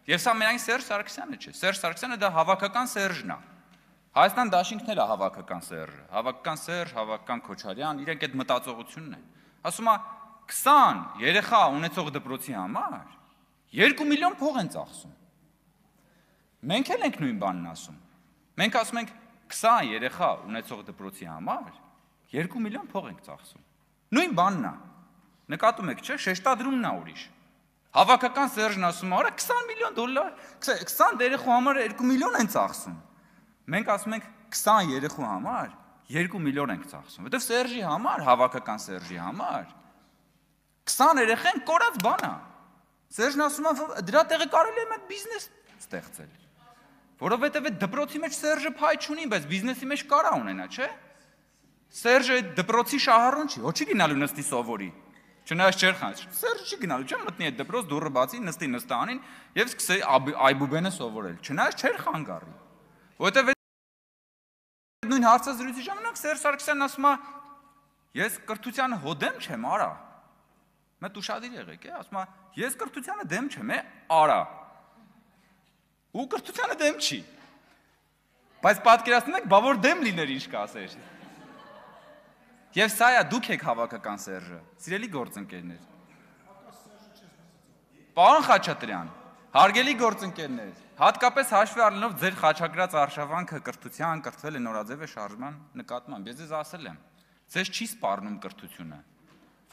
Եվ սա միայն Սերժ Սարգսյանը չէ։ Սերժ Սարգսյանը դա հավաքական Սերժն է։ Հայաստան դաշինքն էլ է հավաքական Սերժը, հավաքական Սերժ, հավաքական Քոչարյան, իրենք այդ մտածողությունն է։ Ասում է 20 երեխա ունեցող դպրոցի համար 2 միլիոն փող են ծախսում։ Մենք էլ ենք նույն բանն ասում։ Մենք ասում ենք 20 երեխա ունեցող դպրոցի համար 2 միլիոն փող ենք ծախսում։ Նույն բանն է։ Նկատում եք, չէ՞, շեշտադրումն է ուրիշ։ Հավաքական Սերժն ասում է, 20 միլիոն դոլար, 20 երեխու համար 2 միլիոն են ծախսում։ Մենք ասում ենք 20 երեխու համար 2 միլիոն ենք ծախսում, որտեղ Սերժի համար, հավաքական Սերժի համար 20 երեխան կորած բան է։ Սերժն ասում է, դրա տեղը կարելի է մեկ բիզնես ստեղծել։ Որովհետև այդ դպրոցի մեջ Սերժը փայ չունի, բայց բիզնեսի մեջ կարա ունենա, չէ՞։ Սերժը այդ դպրոցի շահառուն չի, ոչ չի գնալու նստի սովորի։ Չնայած չէր խանձ։ Սերժը չի գնալու, չէ՞, մտնի այդ դպրոց, դուռը բացի, նստի նստանին եւ սկսի այբուբենը սովորել։ Չնայած չէր խանգարի։ Որովհետև նույն հարցազրույցի ժամանակ Սերժ Սարգսյանն ասում է, ես կրթությանը հոդեմ չեմ, արա։ Մեծ ուշադիր եղեք, է, ասում է, ես կրթությանը դեմ չեմ, արա։ Ու կրթությանը դեմ չի։ Բայց պատկերացնում եք, բա որ դեմ լիներ ինչ կասեր։ Եվ սա է, դուք եք հավաքական Սերժը, սիրելի գործընկերներ։ Պարոն Խաչատրյան, հարգելի գործընկերներ, հատկապես հաշվի առնելով ձեր խաչակրած արշավանքը կրթության, կրթվել է նորաձև շարժման նկատմամբ, ես ձեզ ասել եմ, ձեզ չի սպառնում կրթությունը,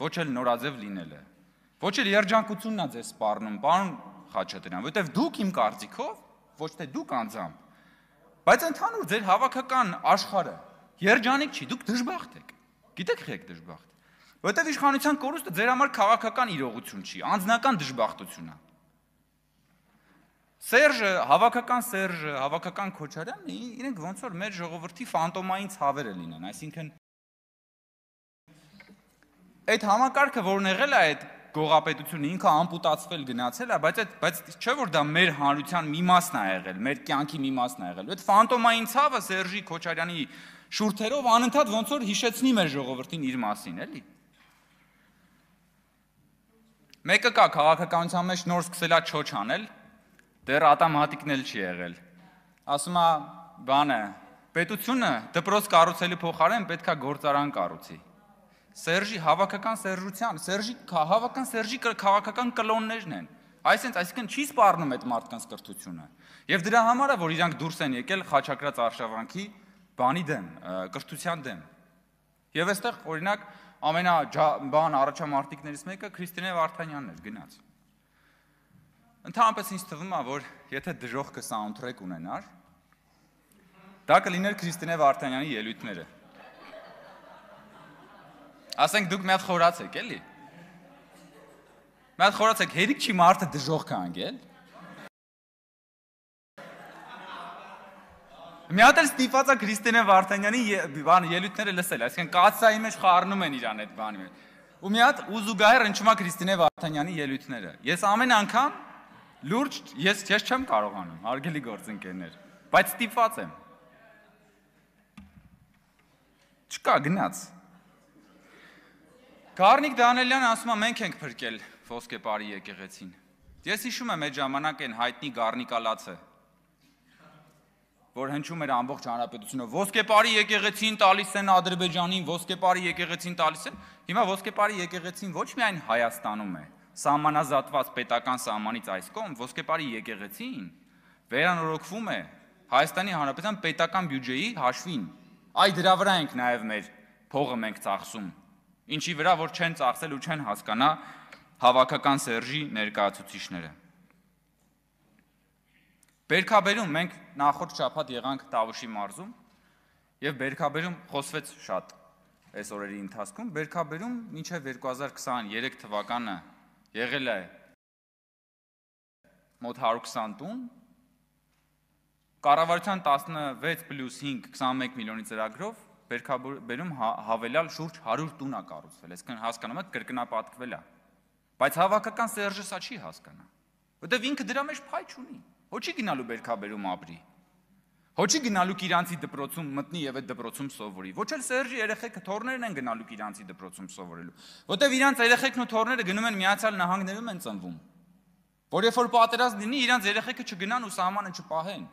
ոչ էլ նորաձև լինելը, ոչ էլ երջանկությունն է ձեզ սպառնում, պարոն Խաչատրյան, որովհետև դուք իմ կարծիքով, ոչ թե դուք անձամբ, բայց ընդհանուր ձեր հավաքական աշխարհը երջանիկ չի, դուք դժբախտ եք։ Գիտեք եք դժբախտ, որովհետև իշխանության կորուստը ձեր համար քաղաքական իրողություն չի, անձնական դժբախտություն է։ Սերժը, հավաքական Քոչարյանը, իրենք ոնց որ մեր ժողովրդի ֆանտոմային ցավերը լինեն, այսինքն այդ համակարգը, որն եղել է այդ գողապետությունը, ինքը ամպուտացվել գնացել է, բայց չէ որ դա մեր հանրության մի մասն է եղել, մեր կյանքի մի մասն է եղել։ Այդ ֆանտոմային ցավը Սերժի Քոչարյանի շուրթերով անընդհատ ոնց որ հիշեցնի մեր ժողովրդին իր մասին, էլի։ Մեկը կա քաղաքականության մեջ նոր սկսելա չոչ անել, դեռ ատամատիկն էլ չի եղել։ Ասում է, բանը, պետությունը դպրոց կառուցելու փոխարեն պետք է գործարան կառուցի։ Սերժի հավաքական Սերժության, հավաքական Սերժի քաղաքական կլոններն են։ Այսինքն չի սպառնում այդ մարդկանց կրթությունը։ Եվ դրա համար է, որ իրանք դուրս են եկել խաչակրած արշավանքի բանի դեմ, կրթության դեմ։ Եվ այստեղ օրինակ ամենաբան առաջամարտիկներից մեկը Քրիստինե Վարդանյանն էր գնաց։ Ընդհանրապես ինձ թվում է, որ եթե դժոխքը սաունդթրեք ունենար, դա կլիներ Քրիստինե Վարդանյանի ելույթները։ Ասենք դուք մի հատ խորացեք, էլի։ Մի հատ խորացեք, հերիք չի մարդը դժոխք է անգել։ Մի հատ էլ ստիպված է Քրիստինե Վարդանյանի ելույթները լսել, այսինքն կաթսայի մեջ խառնում են իրան այդ բանի մեջ։ Ու մի հատ ուզուգահեռ հնչում է Քրիստինե Վարդանյանի ելույթները։ Ես ամեն անգամ լուրջ ես չեմ կարողանում, հարգելի գործընկերներ, բայց ստիպված եմ։ Չկա գնաց։ Գառնիկ Դանելյանը ասում է, մենք ենք փրկել ոսկեպարի եկեղեցին։ Ես հիշում եմ այդ ժամանակ այն հայտնի Գառնիկալացը, որ հնչում էր ամբողջ հանրապետությունը, ոսկեպարի եկեղեցին տալիս են Ադրբեջանին, ոսկեպարի եկեղեցին տալիս են։ Հիմա ոսկեպարի եկեղեցին ոչ միայն Հայաստանում է, սահմանազատված պետական սահմանից այս կողմ, ոսկեպարի եկեղեցին վերանորոգվում է Հայաստանի Հանրապետության պետական բյուջեի հաշվին։ Այ դրա վրա ենք նաև մեր փողը մենք ծախսում։ Ինչի վրա որ չեն ծախսել ու չեն հասկանա հավաքական Սերժի ներկայացուցիչները։ Բերքաբերում մենք նախորդ շաբաթ եղանք Տավուշի մարզում եւ Բերքաբերում խոսվեց շատ այս օրերի ընթացքում։ Բերքաբերում մինչեւ 2023 թվականը եղել է մոտ 120 տուն, կառավարության 16+5 21 միլիոնի ծրագրով Բերքաբերում հավելյալ շուրջ 100 տուն է կառուցվել, այսինքն հասկանում եք կրկնապատկվել է։ Բայց հավաքական Սերժը սա չի հասկանա, որտեղ ինքը դրա մեջ փայ չունի։ Հոչի գնալու Բերքաբերում ապրի։ Հոչի գնալու Կիրանցի դպրոցում մտնի եւ այդ դպրոցում սովորի։ Ոչ էլ Սերժի երեխեքը թորներն են գնալու Կիրանցի դպրոցում սովորելու, որտեղ իրանց երեխեքն ու թորները գնում են Միացյալ Նահանգներում են ծնվում։ որ երբ որ պատերազմ լինի, իրանց երեխեքը չգնան ու սահմանը չպահեն։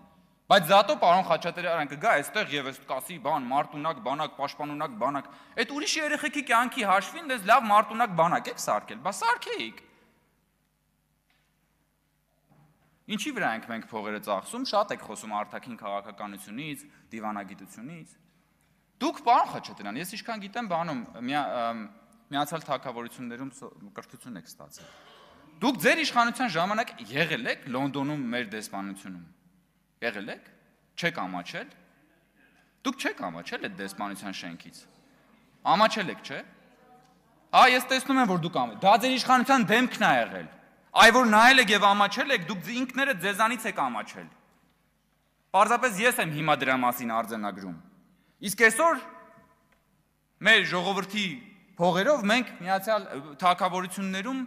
Բայց զատո պարոն Խաչատրյան կգա այստեղ եւ էս կասի բան, մարտունակ բանակ, պաշտպանունակ բանակ։ Այդ ուրիշի երեխեքի կյանքի հաշվին դες լավ մարտունակ բանակ եք սարքել, բա սարքեիք։ Ինչի վրա ենք մենք փողերը ծախսում, շատ եք խոսում արտաքին քաղաքականությունից, դիվանագիտությունից։ Դուք պարոն Խաչատրյան, ես ինչքան գիտեմ, բանում միացյալ թագավորություններում կրթություն եք ստացել։ Դուք ձեր իշխանության ժամանակ եղել եք Լոնդոնում մեր դեսպանությունում։ Եղել եք։ Չեք ամաչել։ Դուք չեք ամաչել այդ դեսպանության շենքից։ Ամաչել եք, չէ՞։ Հա, ես տեսնում եմ, որ դուք դա ձեր իշխանության դեմքն է եղել։ Այ որ նայել եք եւ ամաչել եք, դուք ինքներդ ձեզանից եք ամաչել։ Պարզապես ես եմ հիմա դրա մասին արձանագրում։ Իսկ այսօր մեր ժողովրդի փողերով մենք միացյալ թագավորություններում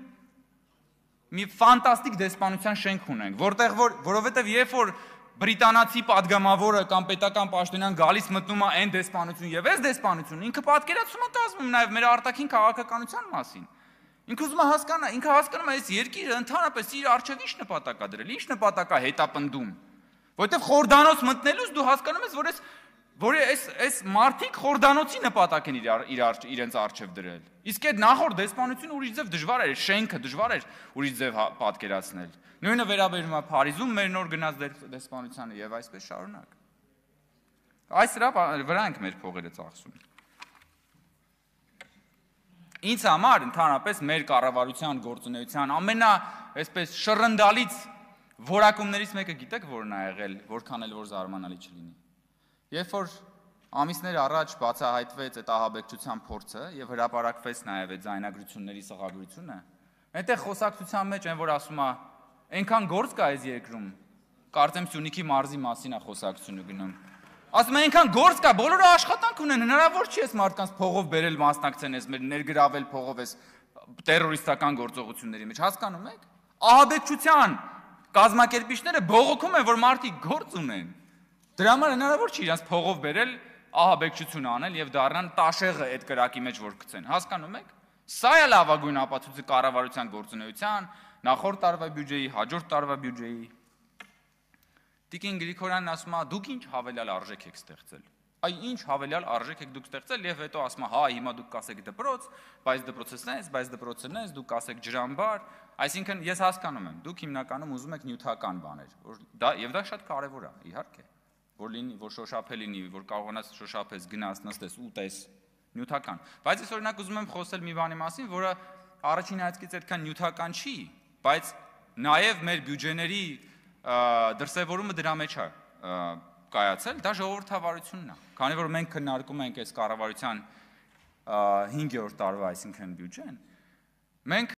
մի ֆանտաստիկ դեսպանության շենք ունենք, որովհետև երբ որ բրիտանացի падգամավորը կամ պետական պաշտոնյան գալիս մտնում է այն դեսպանություն եւ այս դեսպանություն, ինքը պատկերացում է կազմում նաեւ մեր արտաքին քաղաքականության մասին։ Ինքը ուզում է հասկանա, ինքը հասկանում է այս երկիրը ընդհանրապես իր արժեվ ինչ նպատակ է դրել, ինչ նպատակ է հետապնդում։ Որովհետև խորդանոց մտնելուց դու հասկանում ես, որ այս մարդիկ խորդանոցի նպատակ են իրենց արժեվ դրել։ Իսկ այդ նախորդ դեսպանությունը ուրիշ ձև դժվար էր, շենքը դժվար էր ուրիշ ձև պատկերացնել։ Նույնը վերաբերում է Փարիզում մեր նոր գնաց դեսպանությանը եւ այսպես շարունակ։ Այս վրա ենք մեր փողերը ծախսում։ Ինձ համար ընդհանրապես մեր կառավարության գործունեության այսպես շռնդալից որակումներից մեկը գիտեք որն է եղել, որքան էլ որ զարմանալի չլինի։ Երբ որ ամիսներ առաջ բացահայտվեց այդ ահաբեկչության փորձը եւ հրապարակվեց նաեւ այդ ձայնագրությունների սղագրությունը, այնտեղ խոսակցության մեջ այն որ ասում է, այնքան գործ կա այս երկրում, կարծեմ Սյունիքի մարզի մասին է խոսակցությունը գնում։ Ասում են այնքան գործ կա, բոլորը աշխատանք ունեն, հնարավոր չի այս մարդկանց փողով բերել մասնակցեն, այս մեր ներգրավել փողով այս տերորիստական գործողությունների մեջ, հասկանում եք։ Ահաբեկչության կազմակերպիչները բողոքում են, որ մարդիկ գործ ունեն։ Դրա համար հնարավոր չի իրենց փողով բերել ահաբեկչություն անել եւ դառնան տաշեղը այդ կրակի մեջ որ գցեն, հասկանում եք։ Սա է լավագույն ապացույցը կառավարության գործունեության, նախորդ տարվա բյուջեի, հաջորդ տարվա բյուջեի։ Տիկին Գրիգորյանն ասում է, դուք ինչ հավելյալ արժեք եք ստեղծել։ Այ ինչ հավելյալ արժեք եք դուք ստեղծել եւ հետո ասում է, հա, հիմա դուք կասեք դպրոց, բայց դպրոցը նես, դուք կասեք ջրամբար, այսինքն ես հասկանում եմ, դուք հիմնականում ուզում եք նյութական բաներ, եւ դա շատ կարեւոր է, իհարկե, որ լինի, որ շոշափել լինի, որ կարողանաս շոշափես, գնաս, նստես, ուտես, նյութական։ Բայց ես օրինակ ուզում եմ խոսել մի բանի մասին, որը առաջին հայացքից այդքան նյութական չի, բայց նաեւ մեր բյուջեների դրսևորումը դրա մեջ է կայացել, դա ժողովրդավարությունն է։ Քանի որ մենք քննարկում ենք այս կառավարության 5-րդ տարվա, այսինքն բյուջեն, մենք